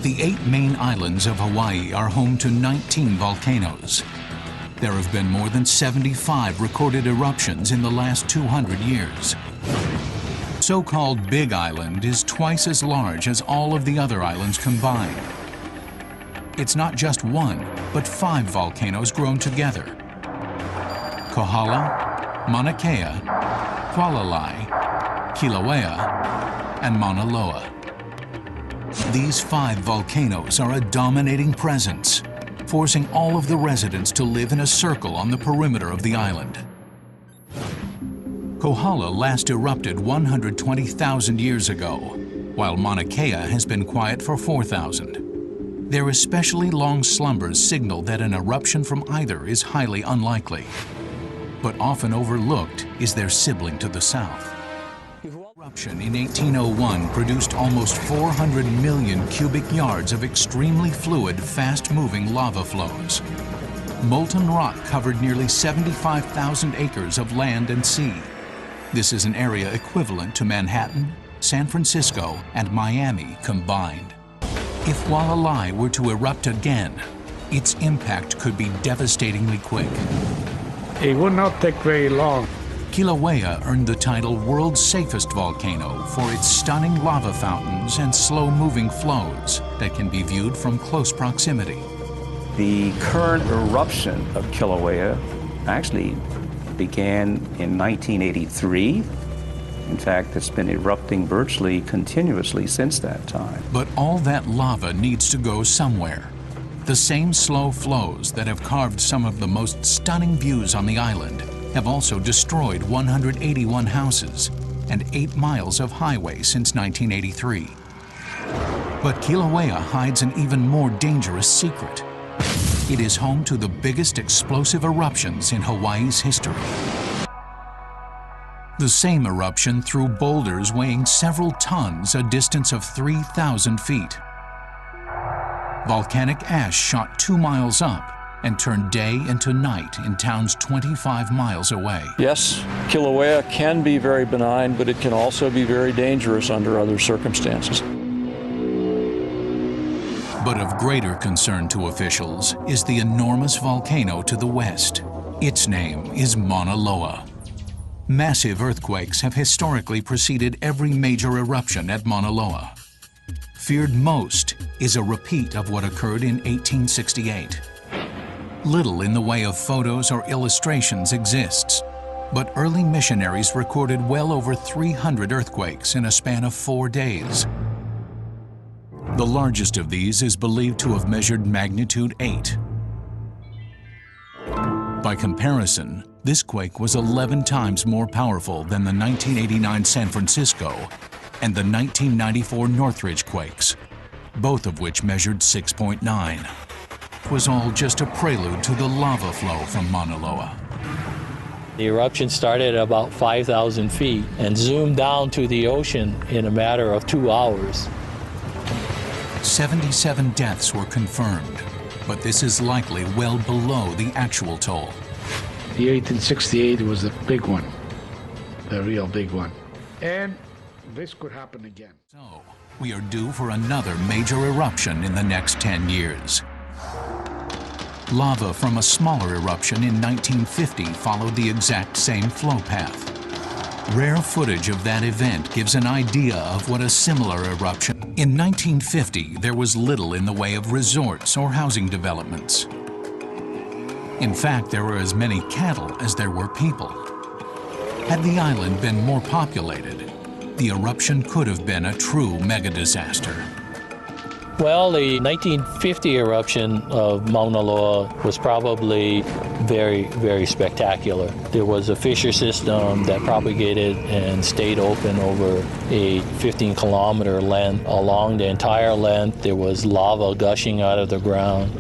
The 8 main islands of Hawaii are home to 19 volcanoes. There have been more than 75 recorded eruptions in the last 200 years. So-called Big Island is twice as large as all of the other islands combined. It's not just one, but 5 volcanoes grown together: Kohala, Mauna Kea, Hualalai, Kilauea, and Mauna Loa. These 5 volcanoes are a dominating presence, forcing all of the residents to live in a circle on the perimeter of the island. Kohala last erupted 120,000 years ago, while Mauna Kea has been quiet for 4,000. Their especially long slumbers signal that an eruption from either is highly unlikely, but often overlooked is their sibling to the south. Eruption in 1801 produced almost 400 million cubic yards of extremely fluid, fast-moving lava flows. Molten rock covered nearly 75,000 acres of land and sea. This is an area equivalent to Manhattan, San Francisco, and Miami combined. If Hualalai were to erupt again, its impact could be devastatingly quick. It would not take very long. Kilauea earned the title World's Safest Volcano for its stunning lava fountains and slow-moving flows that can be viewed from close proximity. The current eruption of Kilauea actually began in 1983. In fact, it's been erupting virtually continuously since that time. But all that lava needs to go somewhere. The same slow flows that have carved some of the most stunning views on the island have also destroyed 181 houses and 8 miles of highway since 1983. But Kilauea hides an even more dangerous secret. It is home to the biggest explosive eruptions in Hawaii's history. The same eruption threw boulders weighing several tons a distance of 3,000 feet. Volcanic ash shot 2 miles up and turned day into night in towns 25 miles away. Yes, Kilauea can be very benign, but it can also be very dangerous under other circumstances. But of greater concern to officials is the enormous volcano to the west. Its name is Mauna Loa. Massive earthquakes have historically preceded every major eruption at Mauna Loa. Feared most is a repeat of what occurred in 1868. Little in the way of photos or illustrations exists, but early missionaries recorded well over 300 earthquakes in a span of 4 days. The largest of these is believed to have measured magnitude 8. By comparison, this quake was 11 times more powerful than the 1989 San Francisco and the 1994 Northridge quakes, both of which measured 6.9. It was all just a prelude to the lava flow from Mauna Loa. The eruption started at about 5,000 feet and zoomed down to the ocean in a matter of 2 hours. 77 deaths were confirmed, but this is likely well below the actual toll. The 1868 was the big one, the real big one. And this could happen again. So, we are due for another major eruption in the next 10 years. Lava from a smaller eruption in 1950 followed the exact same flow path. Rare footage of that event gives an idea of what a similar eruption. In 1950, there was little in the way of resorts or housing developments. In fact, there were as many cattle as there were people. Had the island been more populated, the eruption could have been a true mega-disaster. Well, the 1950 eruption of Mauna Loa was probably very, very spectacular. There was a fissure system that propagated and stayed open over a 15-kilometer length. Along the entire length, there was lava gushing out of the ground.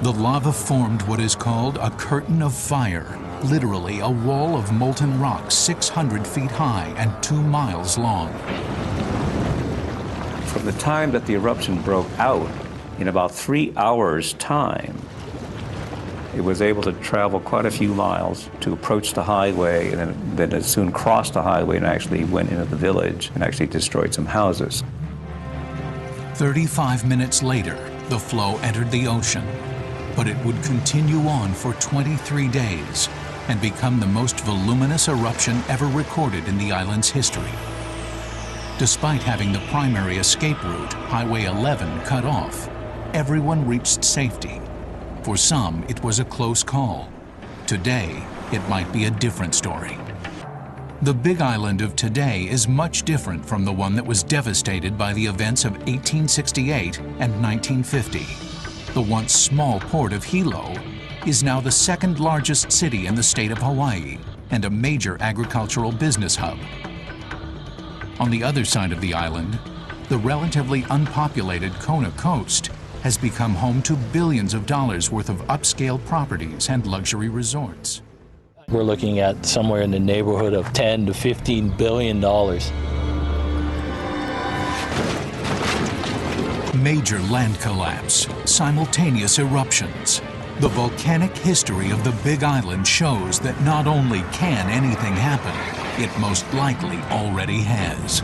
The lava formed what is called a curtain of fire, literally a wall of molten rock 600 feet high and 2 miles long. From the time that the eruption broke out, in about 3 hours' time, it was able to travel quite a few miles to approach the highway, and then it soon crossed the highway and actually went into the village and actually destroyed some houses. 35 minutes later, the flow entered the ocean, but it would continue on for 23 days and become the most voluminous eruption ever recorded in the island's history. Despite having the primary escape route, Highway 11, cut off, everyone reached safety. For some, it was a close call. Today, it might be a different story. The Big Island of today is much different from the one that was devastated by the events of 1868 and 1950. The once small port of Hilo is now the second largest city in the state of Hawaii and a major agricultural business hub. On the other side of the island, the relatively unpopulated Kona coast has become home to billions of dollars worth of upscale properties and luxury resorts. We're looking at somewhere in the neighborhood of $10 to $15 billion. Major land collapse, simultaneous eruptions. The volcanic history of the Big Island shows that not only can anything happen, it most likely already has.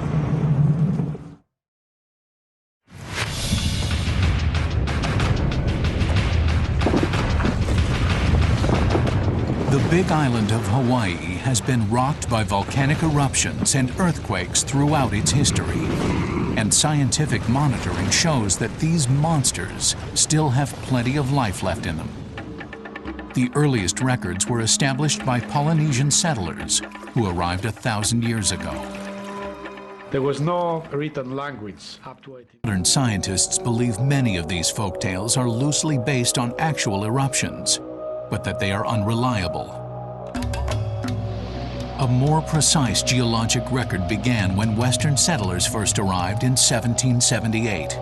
The Big Island of Hawaii has been rocked by volcanic eruptions and earthquakes throughout its history. And scientific monitoring shows that these monsters still have plenty of life left in them. The earliest records were established by Polynesian settlers who arrived 1,000 years ago. There was no written language up to 18. Modern scientists believe many of these folktales are loosely based on actual eruptions, but that they are unreliable. A more precise geologic record began when Western settlers first arrived in 1778.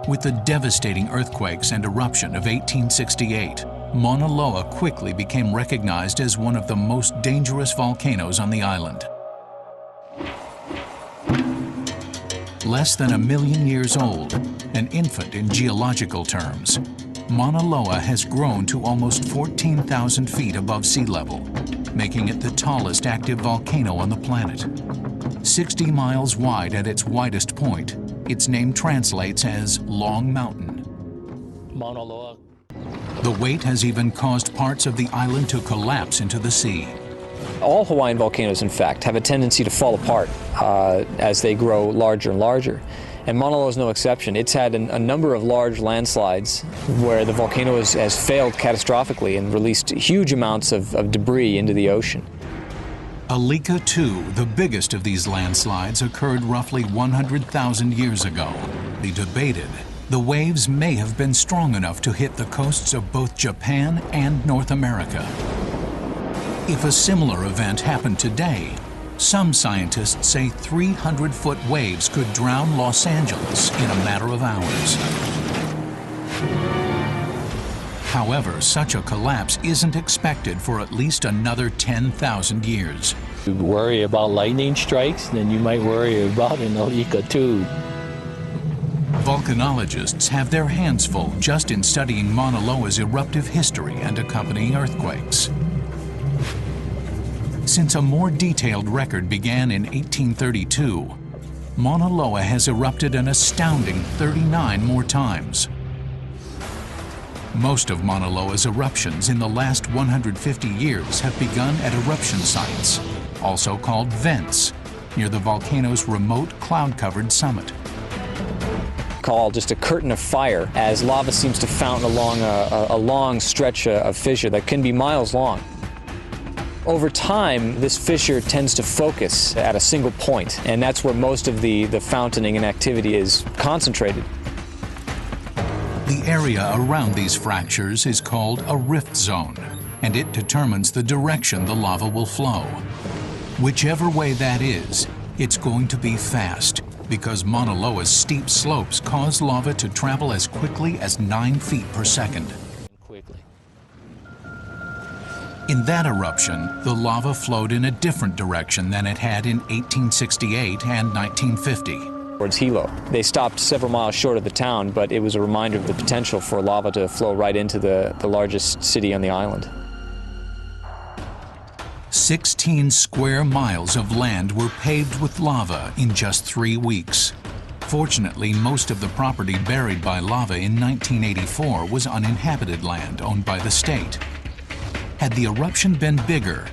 With the devastating earthquakes and eruption of 1868, Mauna Loa quickly became recognized as one of the most dangerous volcanoes on the island. Less than 1 million years old, an infant in geological terms, Mauna Loa has grown to almost 14,000 feet above sea level, making it the tallest active volcano on the planet. 60 miles wide at its widest point, its name translates as Long Mountain. Mauna Loa. The weight has even caused parts of the island to collapse into the sea. All Hawaiian volcanoes, in fact, have a tendency to fall apart as they grow larger and larger. And Mauna Loa is no exception. It's had a number of large landslides where the volcano has failed catastrophically and released huge amounts of debris into the ocean. Alika II, the biggest of these landslides, occurred roughly 100,000 years ago. Debated, the waves may have been strong enough to hit the coasts of both Japan and North America. If a similar event happened today, some scientists say 300-foot waves could drown Los Angeles in a matter of hours. However, such a collapse isn't expected for at least another 10,000 years. If you worry about lightning strikes, then you might worry about an Alika too. Volcanologists have their hands full just in studying Mauna Loa's eruptive history and accompanying earthquakes. Since a more detailed record began in 1832, Mauna Loa has erupted an astounding 39 more times. Most of Mauna Loa's eruptions in the last 150 years have begun at eruption sites, also called vents, near the volcano's remote cloud-covered summit. Called just a curtain of fire as lava seems to fountain along a long stretch of fissure that can be miles long. Over time, this fissure tends to focus at a single point, and that's where most of the fountaining and activity is concentrated. The area around these fractures is called a rift zone, and it determines the direction the lava will flow. Whichever way that is, it's going to be fast, because Mauna Loa's steep slopes cause lava to travel as quickly as 9 feet per second. In that eruption, the lava flowed in a different direction than it had in 1868 and 1950. Towards Hilo. They stopped several miles short of the town, but it was a reminder of the potential for lava to flow right into the largest city on the island. 16 square miles of land were paved with lava in just 3 weeks. Fortunately, most of the property buried by lava in 1984 was uninhabited land owned by the state. Had the eruption been bigger,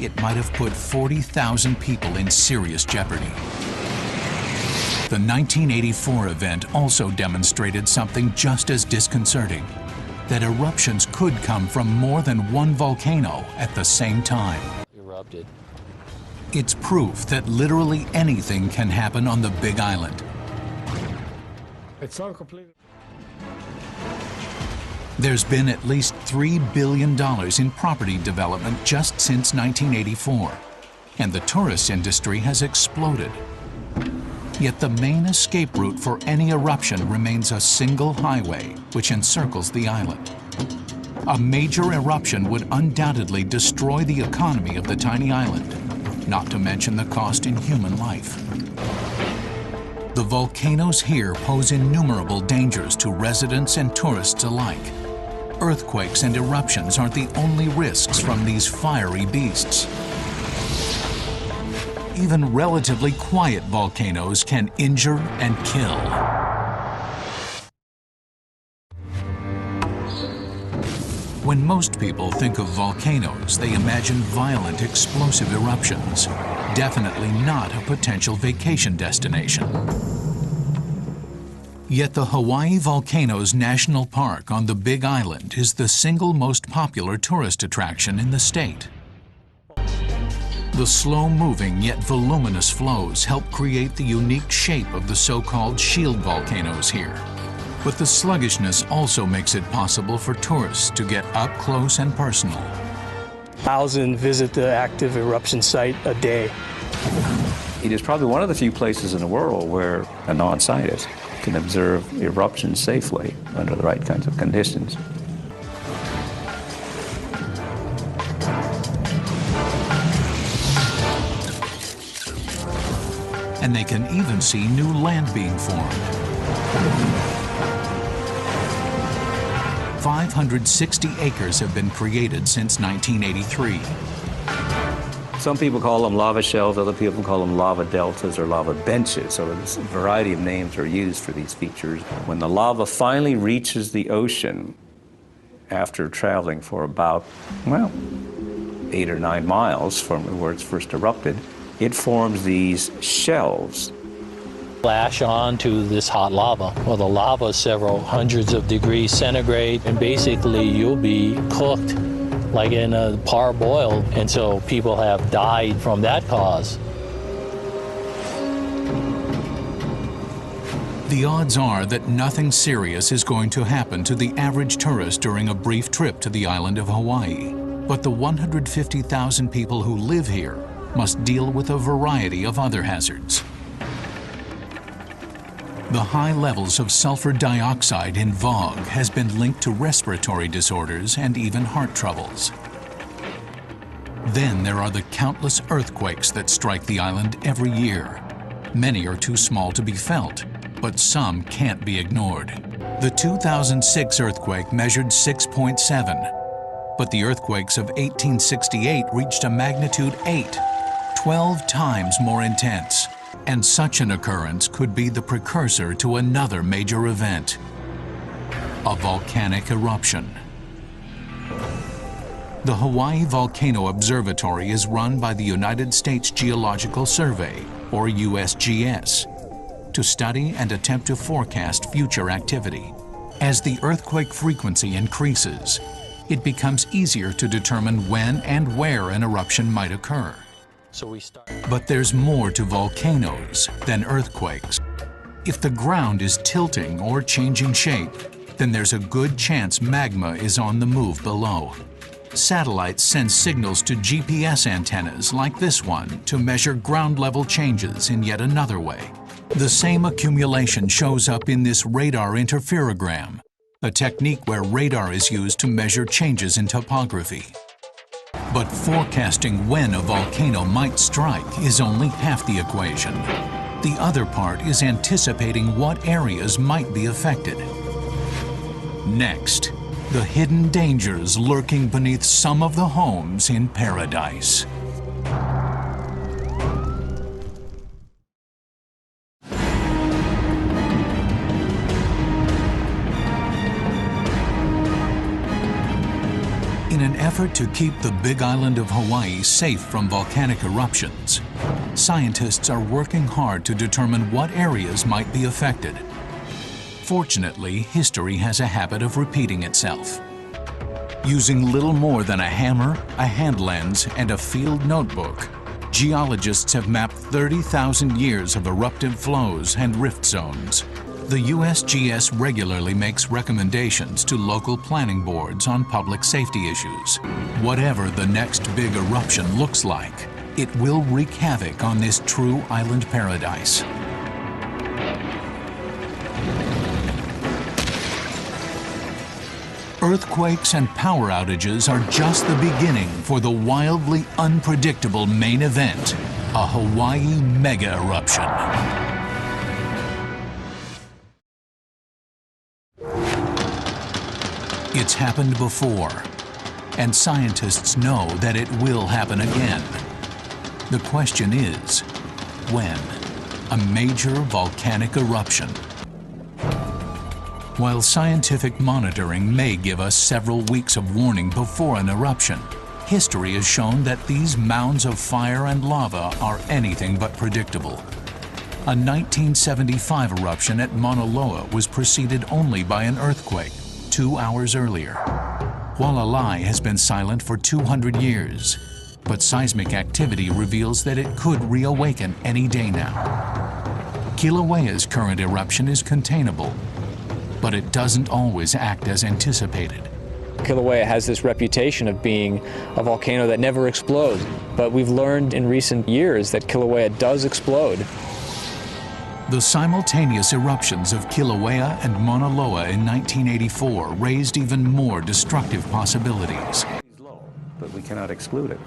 it might have put 40,000 people in serious jeopardy. The 1984 event also demonstrated something just as disconcerting, that eruptions could come from more than one volcano at the same time. Erupted. It's proof that literally anything can happen on the Big Island. It's all completely. There's been at least $3 billion in property development just since 1984, and the tourist industry has exploded. Yet the main escape route for any eruption remains a single highway which encircles the island. A major eruption would undoubtedly destroy the economy of the tiny island, not to mention the cost in human life. The volcanoes here pose innumerable dangers to residents and tourists alike. Earthquakes and eruptions aren't the only risks from these fiery beasts. Even relatively quiet volcanoes can injure and kill. When most people think of volcanoes, they imagine violent, explosive eruptions. Definitely not a potential vacation destination. Yet the Hawaii Volcanoes National Park on the Big Island is the single most popular tourist attraction in the state. The slow-moving yet voluminous flows help create the unique shape of the so-called shield volcanoes here. But the sluggishness also makes it possible for tourists to get up close and personal. 1,000 visit the active eruption site a day. It is probably one of the few places in the world where a non-scientist can observe eruptions safely under the right kinds of conditions. And they can even see new land being formed. 560 acres have been created since 1983. Some people call them lava shelves, other people call them lava deltas or lava benches. So a variety of names are used for these features. When the lava finally reaches the ocean, after traveling for about, well, 8 or 9 miles from where it's first erupted, it forms these shelves. Flash onto this hot lava. Well, the lava is several hundreds of degrees centigrade, and basically you'll be cooked like in a parboiled, and so people have died from that cause. The odds are that nothing serious is going to happen to the average tourist during a brief trip to the island of Hawaii. But the 150,000 people who live here must deal with a variety of other hazards. The high levels of sulfur dioxide in VOG has been linked to respiratory disorders and even heart troubles. Then there are the countless earthquakes that strike the island every year. Many are too small to be felt, but some can't be ignored. The 2006 earthquake measured 6.7, but the earthquakes of 1868 reached a magnitude 8, 12 times more intense. And such an occurrence could be the precursor to another major event, a volcanic eruption. The Hawaii Volcano Observatory is run by the United States Geological Survey, or USGS, to study and attempt to forecast future activity. As the earthquake frequency increases, it becomes easier to determine when and where an eruption might occur. But there's more to volcanoes than earthquakes. If the ground is tilting or changing shape, then there's a good chance magma is on the move below. Satellites send signals to GPS antennas like this one to measure ground level changes in yet another way. The same accumulation shows up in this radar interferogram, a technique where radar is used to measure changes in topography. But forecasting when a volcano might strike is only half the equation. The other part is anticipating what areas might be affected. Next, the hidden dangers lurking beneath some of the homes in paradise. effort to keep the Big Island of Hawaii safe from volcanic eruptions, scientists are working hard to determine what areas might be affected. Fortunately, history has a habit of repeating itself. Using little more than a hammer, a hand lens, and a field notebook, geologists have mapped 30,000 years of eruptive flows and rift zones. The USGS regularly makes recommendations to local planning boards on public safety issues. Whatever the next big eruption looks like, it will wreak havoc on this true island paradise. Earthquakes and power outages are just the beginning for the wildly unpredictable main event, a Hawaii mega eruption. It's happened before, and scientists know that it will happen again. The question is, when? A major volcanic eruption. While scientific monitoring may give us several weeks of warning before an eruption, history has shown that these mounds of fire and lava are anything but predictable. A 1975 eruption at Mauna Loa was preceded only by an earthquake 2 hours earlier. Hualalai has been silent for 200 years, but seismic activity reveals that it could reawaken any day now. Kilauea's current eruption is containable, but it doesn't always act as anticipated. Kilauea has this reputation of being a volcano that never explodes, but we've learned in recent years that Kilauea does explode. The simultaneous eruptions of Kilauea and Mauna Loa in 1984 raised even more destructive possibilities. But we cannot exclude it.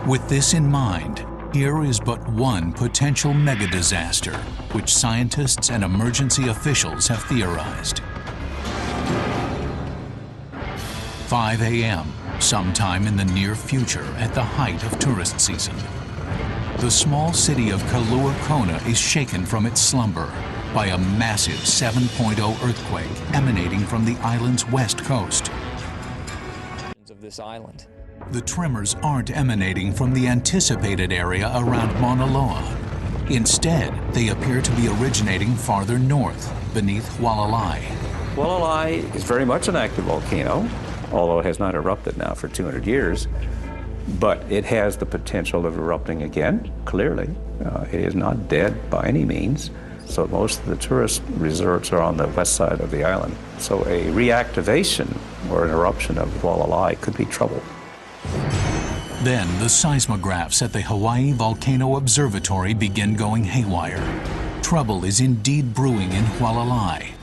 With this in mind, here is but one potential mega disaster, which scientists and emergency officials have theorized. 5 a.m., sometime in the near future at the height of tourist season. The small city of Kailua Kona is shaken from its slumber by a massive 7.0 earthquake emanating from the island's west coast. Of this island. The tremors aren't emanating from the anticipated area around Mauna Loa. Instead, they appear to be originating farther north, beneath Hualalai. Hualalai is very much an active volcano, although it has not erupted now for 200 years. But it has the potential of erupting again, clearly. It is not dead by any means. So most of the tourist resorts are on the west side of the island. So a reactivation or an eruption of Hualalai could be trouble. Then the seismographs at the Hawaii Volcano Observatory begin going haywire. Trouble is indeed brewing in Hualalai.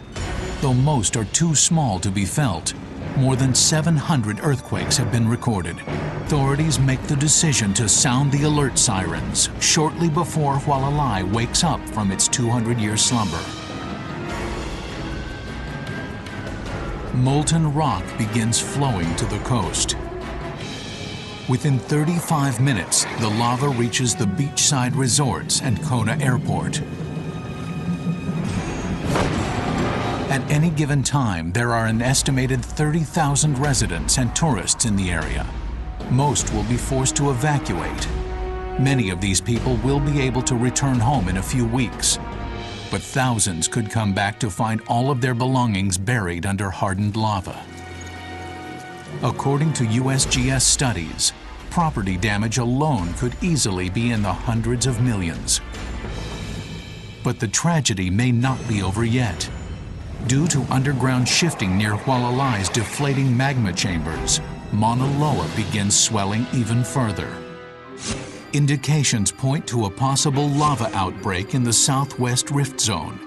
Though most are too small to be felt, more than 700 earthquakes have been recorded. Authorities make the decision to sound the alert sirens shortly before Hualalai wakes up from its 200-year slumber. Molten rock begins flowing to the coast. Within 35 minutes, the lava reaches the beachside resorts and Kona Airport. At any given time, there are an estimated 30,000 residents and tourists in the area. Most will be forced to evacuate. Many of these people will be able to return home in a few weeks, but thousands could come back to find all of their belongings buried under hardened lava. According to USGS studies, property damage alone could easily be in the hundreds of millions. But the tragedy may not be over yet. Due to underground shifting near Hualalai's deflating magma chambers, Mauna Loa begins swelling even further. Indications point to a possible lava outbreak in the southwest rift zone,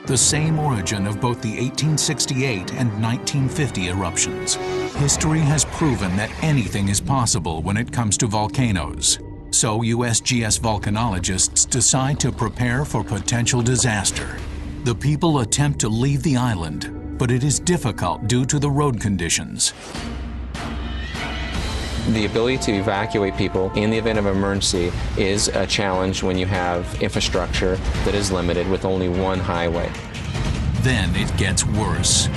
the same origin of both the 1868 and 1950 eruptions. History has proven that anything is possible when it comes to volcanoes. So USGS volcanologists decide to prepare for potential disaster. The people attempt to leave the island, but it is difficult due to the road conditions. The ability to evacuate people in the event of emergency is a challenge when you have infrastructure that is limited with only one highway. Then it gets worse.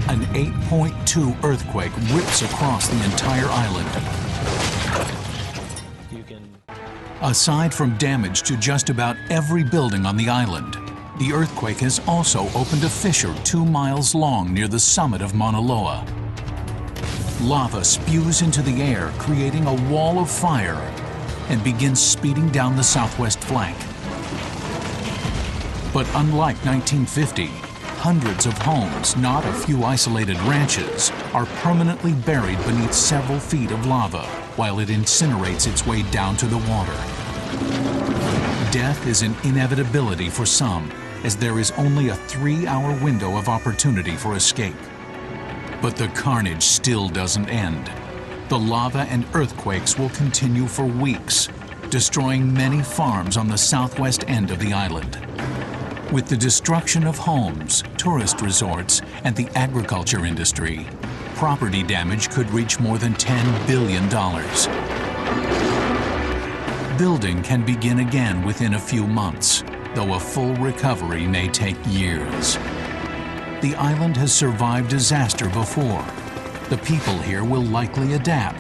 An 8.2 earthquake rips across the entire island. Aside from damage to just about every building on the island, the earthquake has also opened a fissure 2 miles long near the summit of Mauna Loa. Lava spews into the air, creating a wall of fire, and begins speeding down the southwest flank. But unlike 1950, hundreds of homes, not a few isolated ranches, are permanently buried beneath several feet of lava while it incinerates its way down to the water. Death is an inevitability for some, as there is only a 3-hour window of opportunity for escape. But the carnage still doesn't end. The lava and earthquakes will continue for weeks, destroying many farms on the southwest end of the island. With the destruction of homes, tourist resorts, and the agriculture industry, property damage could reach more than $10 billion. Building can begin again within a few months, though a full recovery may take years. The island has survived disaster before. The people here will likely adapt.